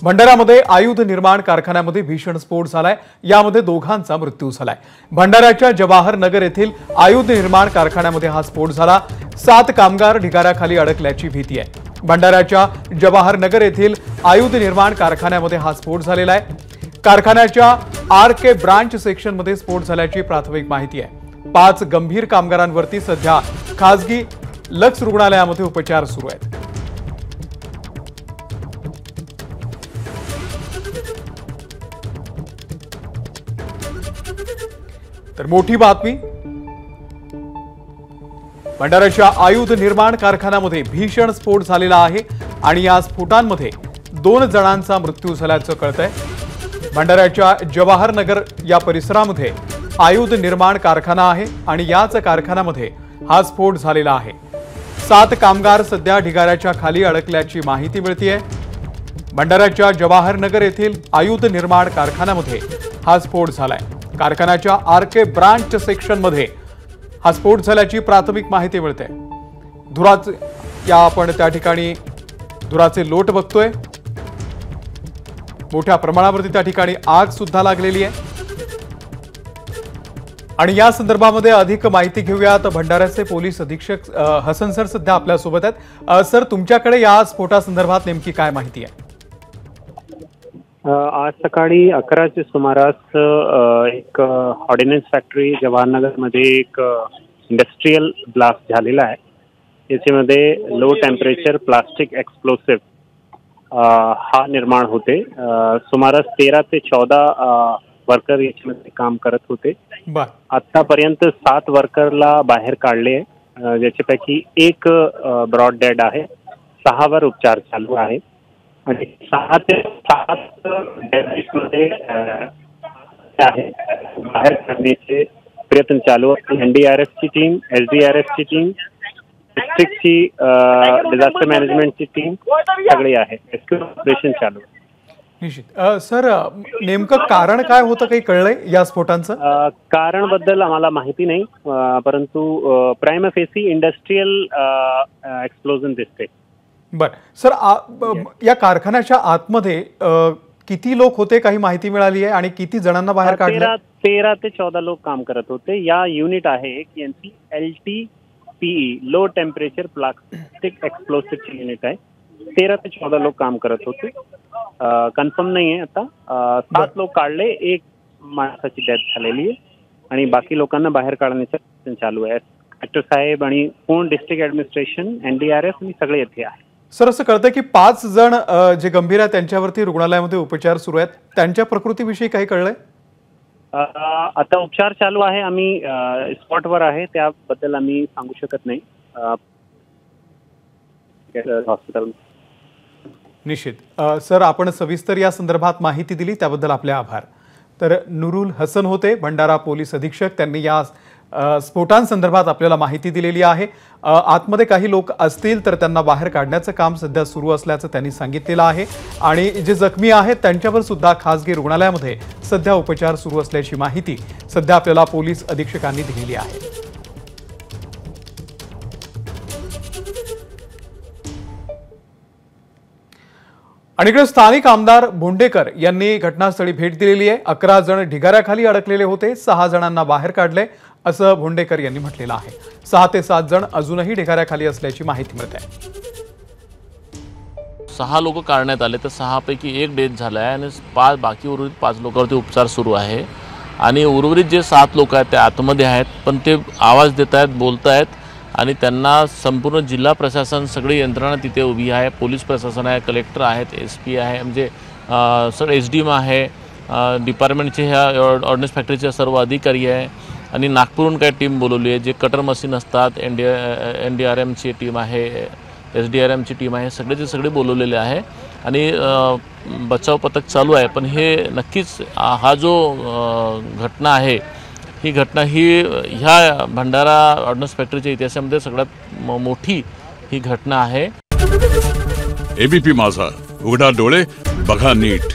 भंडाऱ्यामध्ये आयुध निर्माण कारखान्यामध्ये भीषण स्फोट झालाय। यामध्ये दोघांचा मृत्यू झालाय। भंडाऱ्याच्या जवाहर नगर येथील आयुध निर्माण कारखान्यामध्ये हा स्फोट झाला। 7 कामगार ढिगाऱ्याखाली अडकल्याची भीती आहे। भंडाऱ्याच्या जवाहर नगर येथील आयुध निर्माण कारखान्यामध्ये हा स्फोट झालेला आहे। कारखान्याच्या RK ब्रांच सेक्शनमध्ये स्फोट झाल्याची प्राथमिक माहिती आहे। 5 गंभीर कामगारांवरती सध्या खासगी लक्स रुग्णालयामध्ये उपचार सुरू आहेत। तर मोठी बातमी, भंडाऱ्याच्या आयुध निर्माण कारखान्यामध्ये भीषण स्फोट झालेला आहे आणि या स्फोटांमध्ये 2 जणांचा मृत्यू झाल्याचं कळतंय। भंडाऱ्याच्या जवाहर नगर या परिसरामध्ये आयुध निर्माण कारखाना आहे आणि याच कारखान्यामध्ये हा स्फोट झालेला आहे। 7 कामगार सध्या ढिगाऱ्याच्या खाली अडकल्याची माहिती मिळतेय। भंडाऱ्याच्या जवाहर नगर येथील आयुध निर्माण कारखान्यामध्ये हा स्फोट झालाय। कारखान्याच्या RK ब्रांच सेक्शन मध्ये हा स्फोट झाल्याची प्राथमिक माहिती मिळते। आपण त्या ठिकाणी धुराचे लोट बघतोय। मोठ्या प्रमाणावरती त्या ठिकाणी आग सुद्धा लागलेली आहे आणि या संदर्भामध्ये अधिक माहिती घेऊयात। भंडाऱ्याचे पोलीस अधीक्षक हसन सर सध्या आपल्या सोबत आहेत। सर, तुमच्याकडे या स्फोटासंदर्भात नेमकी काय माहिती आहे? आज सकाळी 11च्या सुमारास एक ऑर्डिनन्स फॅक्टरी जवाहरनगर मध्ये एक इंडस्ट्रियल ब्लास्ट झालेला आहे। याच्यामध्ये लो टेम्परेचर प्लास्टिक एक्सप्लोसिव्ह हा निर्माण होते। सुमारास 13 ते 14 वर्कर याच्यामध्ये काम करत होते। आतापर्यंत 7 वर्करला बाहेर काढले, ज्याच्यापैकी एक ब्रॉड डेड आहे, 6 वर उपचार चालू आहे आणि 6 ते 7 मध्ये बाहेर काढण्याचे प्रयत्न चालू आहे। NDRF ची टीम, SDRF ची टीम, डिस्ट्रिक्टची डिझास्टर मॅनेजमेंटची टीम सगळी आहे। रेस्क्यू ऑपरेशन चालू आहे। निश्चित। सर, नेमकं कारण काय होतं, काही कळलंय या स्फोटांचं? कारण बद्दल आम्हाला माहिती नाही, परंतु प्राइमा फेसी इंडस्ट्रियल एक्सप्लोजन दिसते। बर सर, या कारखान्याच्या आतमध्ये किती लोक होते, काही माहिती मिळाली आहे आणि किती जणांना बाहेर काढलं? 13 ते 14 लोक काम करत होते। या युनिट आहे एक LTPE, low temperature plastic एक्सप्लोसिव्ह unit आहे। 13 ते 14 लोक काम करत होते। कन्फर्म नाही आहे आता। 7 लोक काढले, एक माणसाची डेथ झालेली आहे आणि बाकी लोकांना बाहेर काढण्याचा प्रयत्न चालू आहे। कलेक्टर साहेब आणि पूर्ण डिस्ट्रिक्ट ऍडमिनिस्ट्रेशन, NDRF आणि सगळे येथे आहे। सर, असं कळतं की 5 जण जे गंभीर आहेत त्यांच्यावरती रुग्णालयामध्ये उपचार सुरू आहेत। त्यांच्या प्रकृतीविषयी काही कळलंय? आता उपचार चालू आहे। आम्ही स्पॉटवर आहे, त्याबद्दल आम्ही सांगू शकत नाही। हॉस्पिटल। निश्चित। सर, आपण सविस्तर या संदर्भात माहिती दिली त्याबद्दल आपले आभार। तर नुरुल हसन होते, भंडारा पोलीस अधीक्षक। त्यांनी या स्फोटांसंदर्भात आपल्याला माहिती दिलेली आहे। आतमध्ये काही लोक असतील तर त्यांना बाहेर काढण्याचं काम सध्या सुरू असल्याचं त्यांनी सांगितलेलं आहे आणि जे जखमी आहेत त्यांच्यावर सुद्धा खासगी रुग्णालयामध्ये सध्या उपचार सुरू असल्याची माहिती सध्या आपल्याला पोलीस अधीक्षकांनी दिलेली आहे। आणि इकडे स्थानिक आमदार भोंडेकर यांनी घटनास्थळी भेट दिलेली आहे। 11 जण ढिगाऱ्याखाली अडकलेले होते, 6 जणांना बाहेर काढले असं भोंडेकर यांनी म्हटलेलं आहे। 6 ते 7 जण अजूनही ढिगाऱ्याखाली असल्याची माहिती मिळते आहे। 6 लोक काढण्यात आले, तर 6 पैकी एक डेथ झाला आहे आणि बाकी उर्वरित 5 लोकांवरती उपचार सुरू आहे आणि उर्वरित जे 7 लोक आहेत ते आतमध्ये आहेत, पण ते आवाज देत आहेत, बोलत आहेत आणि त्यांना संपूर्ण जिल्हा प्रशासन, सगळी यंत्रणा तिथे उभी आहे। पोलीस प्रशासन आहे, कलेक्टर आहेत, SP आहे, म्हणजे सर SDM आहे, डिपार्टमेंटचे ह्या ऑर्डिनन्स फॅक्टरीचे सर्व अधिकारी आहे आणि नागपूरहून काही टीम बोलवली आहे, जे कटर मशीन असतात, NDRMची टीम आहे, SDRMची टीम आहे, सगळेचे सगळे बोलवलेले आहे आणि बचाव पथक चालू आहे। पण हे नक्कीच हा जो घटना आहे, ही घटना ह्या भंडारा ऑर्डिनन्स फॅक्टरीच्या इतिहासामध्ये सगळ्यात मोठी ही घटना आहे। ABP माझा, उघडा डोळे बघा नीट।